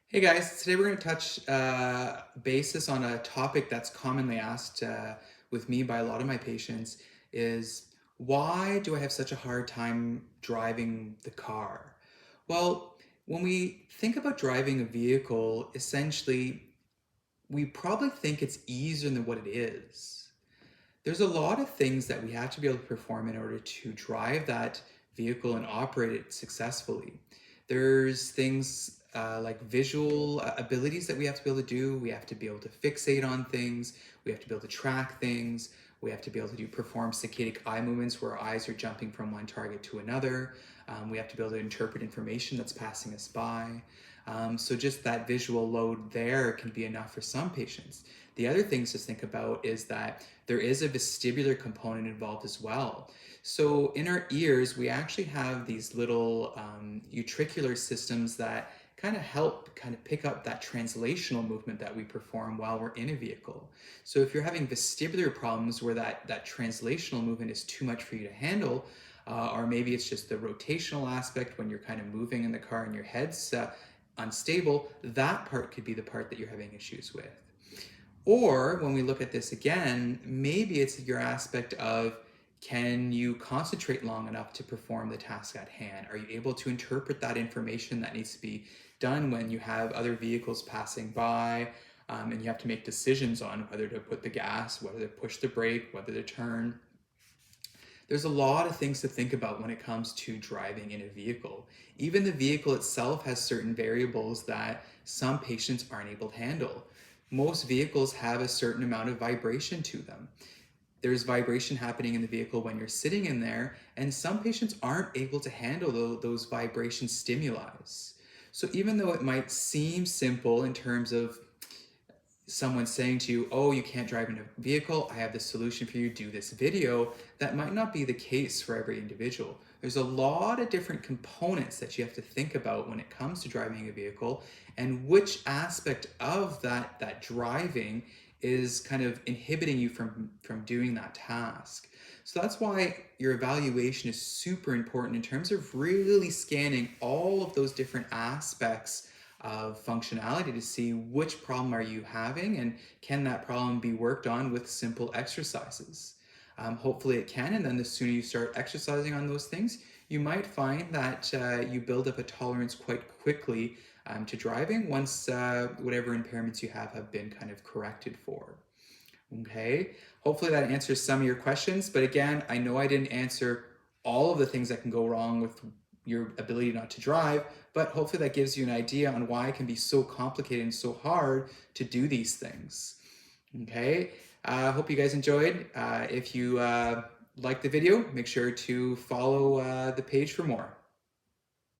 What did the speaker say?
Hey guys, today we're going to touch basis on a topic that's commonly asked with me by a lot of my patients is why do I have such a hard time driving the car? Well, when we think about driving a vehicle, essentially we probably think it's easier than what it is. There's a lot of things that we have to be able to perform in order to drive that vehicle and operate it successfully. There's things like visual abilities that we have to be able to do. We have to be able to fixate on things. We have to be able to track things. We have to be able to perform saccadic eye movements where our eyes are jumping from one target to another. We have to be able to interpret information that's passing us by. So just that visual load there can be enough for some patients. The other things to think about is that there is a vestibular component involved as well. So in our ears, we actually have these little utricular systems that kind of help kind of pick up that translational movement that we perform while we're in a vehicle. So if you're having vestibular problems where that translational movement is too much for you to handle, or maybe it's just the rotational aspect when you're kind of moving in the car and your head's unstable, that part could be the part that you're having issues with. Or when we look at this again, maybe it's your aspect of can you concentrate long enough to perform the task at hand? Are you able to interpret that information that needs to be done when you have other vehicles passing by and you have to make decisions on whether to put the gas, whether to push the brake, whether to turn? There's a lot of things to think about when it comes to driving in a vehicle. Even the vehicle itself has certain variables that some patients aren't able to handle. Most vehicles have a certain amount of vibration to them. There's vibration happening in the vehicle when you're sitting in there, and some patients aren't able to handle those vibration stimuli. So even though it might seem simple in terms of someone saying to you, oh, you can't drive in a vehicle, I have this solution for you, do this video, that might not be the case for every individual. There's a lot of different components that you have to think about when it comes to driving a vehicle, and which aspect of that driving is kind of inhibiting you from doing that task. So that's why your evaluation is super important in terms of really scanning all of those different aspects of functionality to see which problem are you having and can that problem be worked on with simple exercises. Hopefully it can, and then the sooner you start exercising on those things, you might find that you build up a tolerance quite quickly to driving once whatever impairments you have been kind of corrected for. Okay, hopefully that answers some of your questions, but again, I know I didn't answer all of the things that can go wrong with your ability not to drive, but hopefully that gives you an idea on why it can be so complicated and so hard to do these things. Okay, I hope you guys enjoyed. If you liked the video, make sure to follow the page for more.